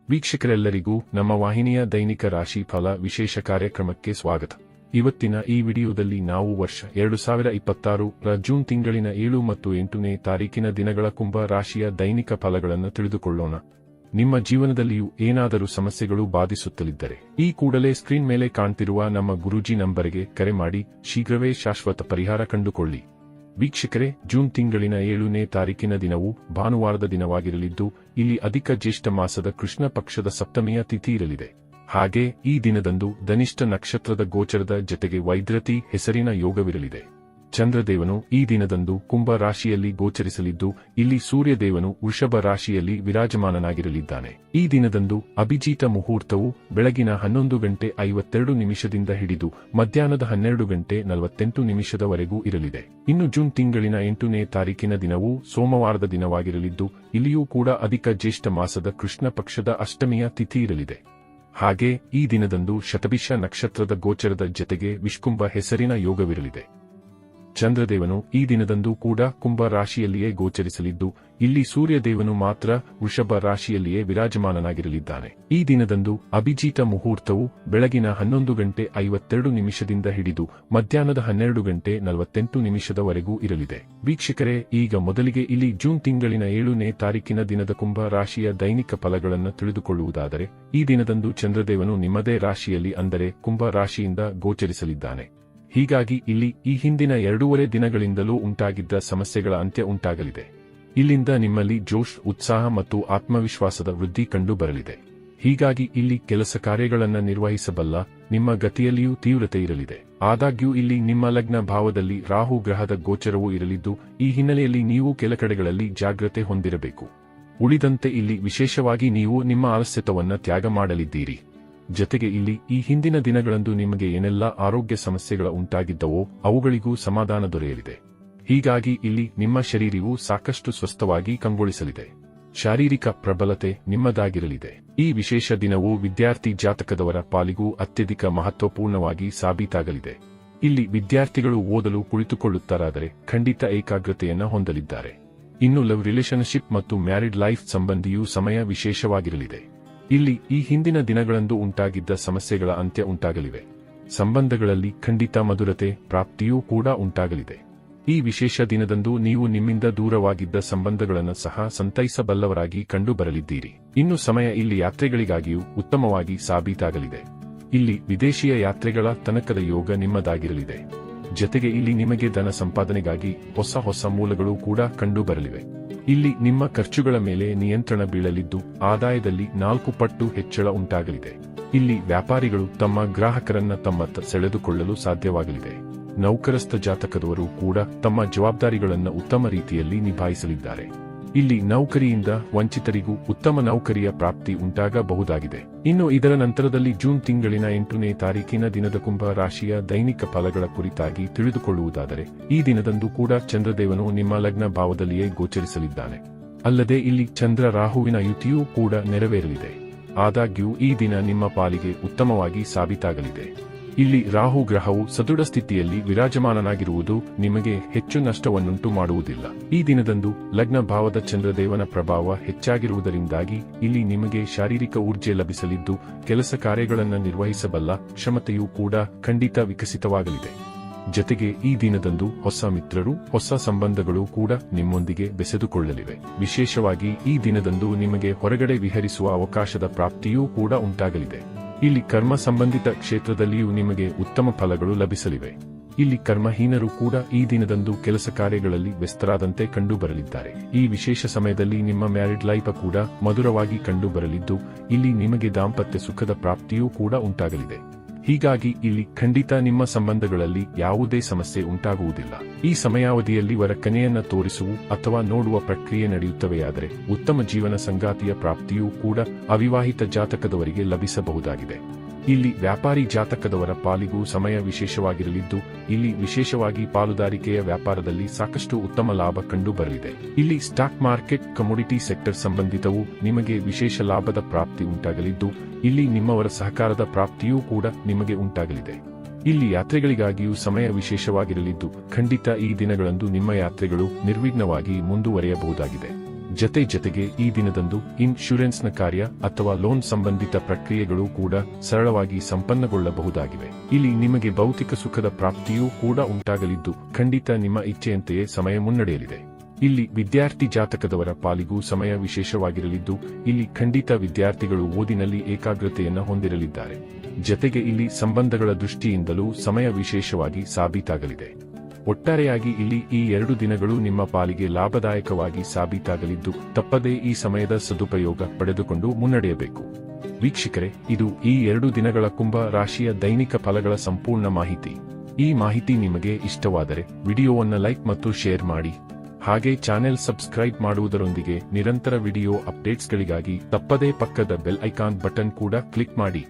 ವೀಕ್ಷಕರೆಲ್ಲರಿಗೂ ನಮ್ಮ ವಾಹಿನಿಯ ದೈನಿಕ ರಾಶಿ ಫಲ ವಿಶೇಷ ಕಾರ್ಯಕ್ರಮಕ್ಕೆ ಸ್ವಾಗತ. ಇವತ್ತಿನ ಈ ವಿಡಿಯೋದಲ್ಲಿ ನಾವು ವರ್ಷ 2026 ರ ಜೂನ್ ತಿಂಗಳಿನ 7 ಮತ್ತು 8ನೇ ತಾರೀಕಿನ ದಿನಗಳ ಕುಂಭ ರಾಶಿಯ ದೈನಿಕ ಫಲಗಳನ್ನು ತಿಳಿದುಕೊಳ್ಳೋಣ. ನಿಮ್ಮ ಜೀವನದಲ್ಲಿಯೂ ಏನಾದರೂ ಸಮಸ್ಯೆಗಳು ಬಾಧಿಸುತ್ತಲಿದ್ದರೆ ಈ ಕೂಡಲೇ ಸ್ಕ್ರೀನ್ ಮೇಲೆ ಕಾಣ್ತಿರುವ ನಮ್ಮ ಗುರೂಜಿ ನಂಬರಿಗೆ ಕರೆ ಮಾಡಿ ಶೀಘ್ರವೇ ಶಾಶ್ವತ ಪರಿಹಾರ ಕಂಡುಕೊಳ್ಳಿ. ವೀಕ್ಷಕರೇ, ಜೂನ್ ತಿಂಗಳಿನ 7ನೇ ತಾರೀಕಿನ ದಿನವು ಭಾನುವಾರದ ದಿನವಾಗಿರಲಿದ್ದು, ಇಲ್ಲಿ ಅಧಿಕ ಜ್ಯೇಷ್ಠ ಮಾಸದ ಕೃಷ್ಣ ಪಕ್ಷದ ಸಪ್ತಮಿಯ ತಿಥಿ ಇರಲಿದೆ. ಹಾಗೆ ಈ ದಿನದಂದು ಧನಿಷ್ಠ ನಕ್ಷತ್ರದ ಗೋಚರದ ಜತೆಗೆ ವೈದ್ರತಿ ಹೆಸರಿನ ಯೋಗವಿರಲಿದೆ. ಚಂದ್ರದೇವನು ಈ ದಿನದಂದು ಕುಂಭ ರಾಶಿಯಲ್ಲಿ ಗೋಚರಿಸಲಿದ್ದು, ಇಲ್ಲಿ ಸೂರ್ಯದೇವನು ವೃಷಭ ರಾಶಿಯಲ್ಲಿ ವಿರಾಜಮಾನನಾಗಿರಲಿದ್ದಾನೆ. ಈ ದಿನದಂದು ಅಭಿಜಿತ ಮುಹೂರ್ತವು ಬೆಳಗಿನ 11:52 ಹಿಡಿದು ಮಧ್ಯಾಹ್ನದ 12:48 ಇರಲಿದೆ. ಇನ್ನು ಜೂನ್ ತಿಂಗಳಿನ 8ನೇ ತಾರೀಕಿನ ದಿನವು ಸೋಮವಾರದ ದಿನವಾಗಿರಲಿದ್ದು, ಇಲ್ಲಿಯೂ ಕೂಡ ಅಧಿಕ ಜ್ಯೇಷ್ಠ ಮಾಸದ ಕೃಷ್ಣ ಪಕ್ಷದ ಅಷ್ಟಮಿಯ ತಿಥಿ ಇರಲಿದೆ. ಹಾಗೆ ಈ ದಿನದಂದು ಶತಭಿಷ ನಕ್ಷತ್ರದ ಗೋಚರದ ಜತೆಗೆ ವಿಷ್ಕುಂಭ ಹೆಸರಿನ ಯೋಗವಿರಲಿದೆ. ಚಂದ್ರದೇವನು ಈ ದಿನದಂದು ಕೂಡ ಕುಂಭ ರಾಶಿಯಲ್ಲಿಯೇ ಗೋಚರಿಸಲಿದ್ದು, ಇಲ್ಲಿ ಸೂರ್ಯದೇವನು ಮಾತ್ರ ವೃಷಭ ರಾಶಿಯಲ್ಲಿಯೇ ವಿರಾಜಮಾನನಾಗಿರಲಿದ್ದಾನೆ. ಈ ದಿನದಂದು ಅಭಿಜಿತ ಮುಹೂರ್ತವು ಬೆಳಗಿನ 11:52 ಹಿಡಿದು ಮಧ್ಯಾಹ್ನದ 12:48 ಇರಲಿದೆ. ವೀಕ್ಷಕರೇ, ಈಗ ಮೊದಲಿಗೆ ಇಲ್ಲಿ ಜೂನ್ ತಿಂಗಳಿನ 7ನೇ ತಾರೀಕಿನ ದಿನದ ಕುಂಭ ರಾಶಿಯ ದೈನಿಕ ಫಲಗಳನ್ನು ತಿಳಿದುಕೊಳ್ಳುವುದಾದರೆ, ಈ ದಿನದಂದು ಚಂದ್ರದೇವನು ನಿಮ್ಮದೇ ರಾಶಿಯಲ್ಲಿ ಅಂದರೆ ಕುಂಭ ರಾಶಿಯಿಂದ ಗೋಚರಿಸಲಿದ್ದಾನೆ. ಹೀಗಾಗಿ ಇಲ್ಲಿ ಈ ಹಿಂದಿನ 2.5 ದಿನಗಳಿಂದಲೂ ಉಂಟಾಗಿದ್ದ ಸಮಸ್ಯೆಗಳ ಅಂತ್ಯ ಉಂಟಾಗಲಿದೆ. ಇಲ್ಲಿಂದ ನಿಮ್ಮಲ್ಲಿ ಜೋಶ್, ಉತ್ಸಾಹ ಮತ್ತು ಆತ್ಮವಿಶ್ವಾಸದ ವೃದ್ಧಿ ಕಂಡು ಬರಲಿದೆ. ಹೀಗಾಗಿ ಇಲ್ಲಿ ಕೆಲಸ ಕಾರ್ಯಗಳನ್ನು ನಿರ್ವಹಿಸಬಲ್ಲ ನಿಮ್ಮ ಗತಿಯಲ್ಲಿಯೂ ತೀವ್ರತೆ ಇರಲಿದೆ. ಆದಾಗ್ಯೂ ಇಲ್ಲಿ ನಿಮ್ಮ ಲಗ್ನ ಭಾವದಲ್ಲಿ ರಾಹು ಗ್ರಹದ ಗೋಚರವೂ ಇರಲಿದ್ದು, ಈ ಹಿನ್ನೆಲೆಯಲ್ಲಿ ನೀವು ಕೆಲ ಕಡೆಗಳಲ್ಲಿ ಜಾಗ್ರತೆ ಹೊಂದಿರಬೇಕು. ಉಳಿದಂತೆ ಇಲ್ಲಿ ವಿಶೇಷವಾಗಿ ನೀವು ನಿಮ್ಮ ಆಲಸ್ಯತವನ್ನು ತ್ಯಾಗ ಮಾಡಲಿದ್ದೀರಿ. ಜತೆಗೆ ಇಲ್ಲಿ ಈ ಹಿಂದಿನ ದಿನಗಳಂದು ನಿಮಗೆ ಏನೆಲ್ಲ ಆರೋಗ್ಯ ಸಮಸ್ಯೆಗಳ ಉಂಟಾಗಿದ್ದವೋ ಅವುಗಳಿಗೂ ಸಮಾಧಾನ ದೊರೆಯಲಿದೆ. ಹೀಗಾಗಿ ಇಲ್ಲಿ ನಿಮ್ಮ ಶರೀರವು ಸಾಕಷ್ಟು ಸ್ವಸ್ಥವಾಗಿ ಕಂಗೊಳಿಸಲಿದೆ. ಶಾರೀರಿಕ ಪ್ರಬಲತೆ ನಿಮ್ಮದಾಗಿರಲಿದೆ. ಈ ವಿಶೇಷ ದಿನವು ವಿದ್ಯಾರ್ಥಿ ಜಾತಕದವರ ಪಾಲಿಗೂ ಅತ್ಯಧಿಕ ಮಹತ್ವಪೂರ್ಣವಾಗಿ ಸಾಬೀತಾಗಲಿದೆ. ಇಲ್ಲಿ ವಿದ್ಯಾರ್ಥಿಗಳು ಓದಲು ಕುಳಿತುಕೊಳ್ಳುತ್ತಾರಾದರೆ ಖಂಡಿತ ಏಕಾಗ್ರತೆಯನ್ನು ಹೊಂದಲಿದ್ದಾರೆ. ಇನ್ನು ಲವ್ ರಿಲೇಶನ್ಶಿಪ್ ಮತ್ತು ಮ್ಯಾರಿಡ್ ಲೈಫ್ ಸಂಬಂಧಿಯೂ ಸಮಯ ವಿಶೇಷವಾಗಿರಲಿದೆ. ಇಲ್ಲಿ ಈ ಹಿಂದಿನ ದಿನಗಳಂದು ಉಂಟಾಗಿದ್ದ ಸಮಸ್ಯೆಗಳ ಅಂತ್ಯ ಉಂಟಾಗಲಿವೆ. ಸಂಬಂಧಗಳಲ್ಲಿ ಖಂಡಿತ ಮಧುರತೆ ಪ್ರಾಪ್ತಿಯೂ ಕೂಡ ಉಂಟಾಗಲಿದೆ. ಈ ವಿಶೇಷ ದಿನದಂದು ನೀವು ನಿಮ್ಮಿಂದ ದೂರವಾಗಿದ್ದ ಸಂಬಂಧಗಳನ್ನು ಸಹ ಸಂತೈಸಬಲ್ಲವರಾಗಿ ಕಂಡು ಬರಲಿದ್ದೀರಿ. ಇನ್ನು ಸಮಯ ಇಲ್ಲಿ ಯಾತ್ರೆಗಳಿಗಾಗಿಯೂ ಉತ್ತಮವಾಗಿ ಸಾಬೀತಾಗಲಿದೆ. ಇಲ್ಲಿ ವಿದೇಶಿಯ ಯಾತ್ರೆಗಳ ತನಕದ ಯೋಗ ನಿಮ್ಮದಾಗಿರಲಿದೆ. ಜತೆಗೆ ಇಲ್ಲಿ ನಿಮಗೆ ಧನ ಸಂಪಾದನೆಗಾಗಿ ಹೊಸ ಮೂಲಗಳು ಕೂಡ ಕಂಡು ಬರಲಿವೆ. ಇಲ್ಲಿ ನಿಮ್ಮ ಖರ್ಚುಗಳ ಮೇಲೆ ನಿಯಂತ್ರಣ ಬೀಳಲಿದ್ದು, ಆದಾಯದಲ್ಲಿ 4 ಪಟ್ಟು ಹೆಚ್ಚಳ ಉಂಟಾಗಲಿದೆ. ಇಲ್ಲಿ ವ್ಯಾಪಾರಿಗಳು ತಮ್ಮ ಗ್ರಾಹಕರನ್ನ ತಮ್ಮತ್ತ ಸೆಳೆದುಕೊಳ್ಳಲು ಸಾಧ್ಯವಾಗಲಿದೆ. ನೌಕರಸ್ಥ ಜಾತಕದವರು ಕೂಡ ತಮ್ಮ ಜವಾಬ್ದಾರಿಗಳನ್ನು ಉತ್ತಮ ರೀತಿಯಲ್ಲಿ ನಿಭಾಯಿಸಲಿದ್ದಾರೆ. ಇಲ್ಲಿ ನೌಕರಿಯಿಂದ ವಂಚಿತರಿಗೂ ಉತ್ತಮ ನೌಕರಿಯ ಪ್ರಾಪ್ತಿ ಉಂಟಾಗಬಹುದಾಗಿದೆ. ಇನ್ನು ಇದರ ನಂತರದಲ್ಲಿ ಜೂನ್ ತಿಂಗಳಿನ 8ನೇ ತಾರೀಕಿನ ದಿನದ ಕುಂಭ ರಾಶಿಯ ದೈನಿಕ ಫಲಗಳ ಕುರಿತಾಗಿ ತಿಳಿದುಕೊಳ್ಳುವುದಾದರೆ, ಈ ದಿನದಂದು ಕೂಡ ಚಂದ್ರದೇವನು ನಿಮ್ಮ ಲಗ್ನ ಭಾವದಲ್ಲಿಯೇ ಗೋಚರಿಸಲಿದ್ದಾನೆ. ಅಲ್ಲದೆ ಇಲ್ಲಿ ಚಂದ್ರ ರಾಹುವಿನ ಯುತಿಯೂ ಕೂಡ ನೆರವೇರಲಿದೆ. ಆದಾಗ್ಯೂ ಈ ದಿನ ನಿಮ್ಮ ಪಾಲಿಗೆ ಉತ್ತಮವಾಗಿ ಸಾಬೀತಾಗಲಿದೆ. ಇಲ್ಲಿ ರಾಹು ಗ್ರಹವು ಸದೃಢ ಸ್ಥಿತಿಯಲ್ಲಿ ವಿರಾಜಮಾನನಾಗಿರುವುದು ನಿಮಗೆ ಹೆಚ್ಚು ನಷ್ಟವನ್ನುಂಟು ಮಾಡುವುದಿಲ್ಲ. ಈ ದಿನದಂದು ಲಗ್ನ ಭಾವದ ಚಂದ್ರದೇವನ ಪ್ರಭಾವ ಹೆಚ್ಚಾಗಿರುವುದರಿಂದಾಗಿ ಇಲ್ಲಿ ನಿಮಗೆ ಶಾರೀರಿಕ ಊರ್ಜೆ ಲಭಿಸಲಿದ್ದು, ಕೆಲಸ ಕಾರ್ಯಗಳನ್ನು ನಿರ್ವಹಿಸಬಲ್ಲ ಕ್ಷಮತೆಯೂ ಕೂಡ ಖಂಡಿತ ವಿಕಸಿತವಾಗಲಿದೆ. ಜತೆಗೆ ಈ ದಿನದಂದು ಹೊಸ ಮಿತ್ರರು, ಹೊಸ ಸಂಬಂಧಗಳು ಕೂಡ ನಿಮ್ಮೊಂದಿಗೆ ಬೆಸೆದುಕೊಳ್ಳಲಿವೆ. ವಿಶೇಷವಾಗಿ ಈ ದಿನದಂದು ನಿಮಗೆ ಹೊರಗಡೆ ವಿಹರಿಸುವ ಅವಕಾಶದ ಪ್ರಾಪ್ತಿಯೂ ಕೂಡ ಉಂಟಾಗಲಿದೆ. ಇಲ್ಲಿ ಕರ್ಮ ಸಂಬಂಧಿತ ಕ್ಷೇತ್ರದಲ್ಲಿಯೂ ನಿಮಗೆ ಉತ್ತಮ ಫಲಗಳು ಲಭಿಸಲಿವೆ. ಇಲ್ಲಿ ಕರ್ಮಹೀನರು ಕೂಡ ಈ ದಿನದಂದು ಕೆಲಸ ಕಾರ್ಯಗಳಲ್ಲಿ ವ್ಯಸ್ತರಾದಂತೆ ಕಂಡು ಬರಲಿದ್ದಾರೆ. ಈ ವಿಶೇಷ ಸಮಯದಲ್ಲಿ ನಿಮ್ಮ ಮ್ಯಾರಿಡ್ ಲೈಫ್ ಕೂಡ ಮಧುರವಾಗಿ ಕಂಡು ಬರಲಿದ್ದು, ಇಲ್ಲಿ ನಿಮಗೆ ದಾಂಪತ್ಯ ಸುಖದ ಪ್ರಾಪ್ತಿಯೂ ಕೂಡ ಉಂಟಾಗಲಿದೆ. ಹೀಗಾಗಿ ಇಲ್ಲಿ ಖಂಡಿತ ನಿಮ್ಮ ಸಂಬಂಧಗಳಲ್ಲಿ ಯಾವುದೇ ಸಮಸ್ಯೆ ಉಂಟಾಗುವುದಿಲ್ಲ. ಈ ಸಮಯಾವಧಿಯಲ್ಲಿ ವರ ಕನ್ಯೆಯನ್ನ ತೋರಿಸುವ ಅಥವಾ ನೋಡುವ ಪ್ರಕ್ರಿಯೆ ನಡೆಯುತ್ತವೆಯಾದರೆ ಉತ್ತಮ ಜೀವನ ಸಂಗಾತಿಯ ಪ್ರಾಪ್ತಿಯೂ ಕೂಡ ಅವಿವಾಹಿತ ಜಾತಕದವರಿಗೆ ಲಭಿಸಬಹುದಾಗಿದೆ. ಇಲ್ಲಿ ವ್ಯಾಪಾರಿ ಜಾತಕದವರ ಪಾಲಿಗೂ ಸಮಯ ವಿಶೇಷವಾಗಿರಲಿದ್ದು, ಇಲ್ಲಿ ವಿಶೇಷವಾಗಿ ಪಾಲುದಾರಿಕೆಯ ವ್ಯಾಪಾರದಲ್ಲಿ ಸಾಕಷ್ಟು ಉತ್ತಮ ಲಾಭ ಕಂಡು ಬರಲಿದೆ. ಇಲ್ಲಿ ಸ್ಟಾಕ್ ಮಾರ್ಕೆಟ್, ಕಮೋಡಿಟಿ ಸೆಕ್ಟರ್ ಸಂಬಂಧಿತವು ನಿಮಗೆ ವಿಶೇಷ ಲಾಭದ ಪ್ರಾಪ್ತಿ ಉಂಟಾಗಲಿದ್ದು, ಇಲ್ಲಿ ನಿಮ್ಮವರ ಸಹಕಾರದ ಪ್ರಾಪ್ತಿಯೂ ಕೂಡ ನಿಮಗೆ ಉಂಟಾಗಲಿದೆ. ಇಲ್ಲಿ ಯಾತ್ರೆಗಳಿಗಾಗಿಯೂ ಸಮಯ ವಿಶೇಷವಾಗಿರಲಿದ್ದು, ಖಂಡಿತ ಈ ದಿನಗಳಂದು ನಿಮ್ಮ ಯಾತ್ರೆಗಳು ನಿರ್ವಿಘ್ನವಾಗಿ ಮುಂದುವರಿಯಬಹುದಾಗಿದೆ. ಜತೆಗೆ ಈ ದಿನದಂದು ಇನ್ಶೂರೆನ್ಸ್ನ ಕಾರ್ಯ ಅಥವಾ ಲೋನ್ ಸಂಬಂಧಿತ ಪ್ರಕ್ರಿಯೆಗಳು ಕೂಡ ಸರಳವಾಗಿ ಸಂಪನ್ನಗೊಳ್ಳಬಹುದಾಗಿವೆ. ಇಲ್ಲಿ ನಿಮಗೆ ಭೌತಿಕ ಸುಖದ ಪ್ರಾಪ್ತಿಯೂ ಕೂಡ ಉಂಟಾಗಲಿದ್ದು ಖಂಡಿತ ನಿಮ್ಮ ಇಚ್ಛೆಯಂತೆಯೇ ಸಮಯ ಮುನ್ನಡೆಯಲಿದೆ. ಇಲ್ಲಿ ವಿದ್ಯಾರ್ಥಿ ಜಾತಕದವರ ಪಾಲಿಗೂ ಸಮಯ ವಿಶೇಷವಾಗಿರಲಿದ್ದು ಇಲ್ಲಿ ಖಂಡಿತ ವಿದ್ಯಾರ್ಥಿಗಳು ಓದಿನಲ್ಲಿ ಏಕಾಗ್ರತೆಯನ್ನು ಹೊಂದಿರಲಿದ್ದಾರೆ. ಜತೆಗೆ ಇಲ್ಲಿ ಸಂಬಂಧಗಳ ದೃಷ್ಟಿಯಿಂದಲೂ ಸಮಯ ವಿಶೇಷವಾಗಿ ಸಾಬೀತಾಗಲಿದೆ. ಒಟ್ಟಾರೆಯಾಗಿ ಇಲ್ಲಿ ಈ 2 ದಿನಗಳು ನಿಮ್ಮ ಪಾಲಿಗೆ ಲಾಭದಾಯಕವಾಗಿ ಸಾಬೀತಾಗಲಿದ್ದು ತಪ್ಪದೇ ಈ ಸಮಯದ ಸದುಪಯೋಗ ಪಡೆದುಕೊಂಡು ಮುನ್ನಡೆಯಬೇಕು. ವೀಕ್ಷಕರೇ, ಇದು ಈ 2 ದಿನಗಳ ಕುಂಭ ರಾಶಿಯ ದೈನಿಕ ಫಲಗಳ ಸಂಪೂರ್ಣ ಮಾಹಿತಿ. ಈ ಮಾಹಿತಿ ನಿಮಗೆ ಇಷ್ಟವಾದರೆ ವಿಡಿಯೋವನ್ನು ಲೈಕ್ ಮತ್ತು ಶೇರ್ ಮಾಡಿ. ಹಾಗೆ ಚಾನೆಲ್ ಸಬ್ಸ್ಕ್ರೈಬ್ ಮಾಡುವುದರೊಂದಿಗೆ ನಿರಂತರ ವಿಡಿಯೋ ಅಪ್ಡೇಟ್ಸ್ಗಳಿಗಾಗಿ ತಪ್ಪದೇ ಪಕ್ಕದ ಬೆಲ್ ಐಕಾನ್ ಬಟನ್ ಕೂಡ ಕ್ಲಿಕ್ ಮಾಡಿ.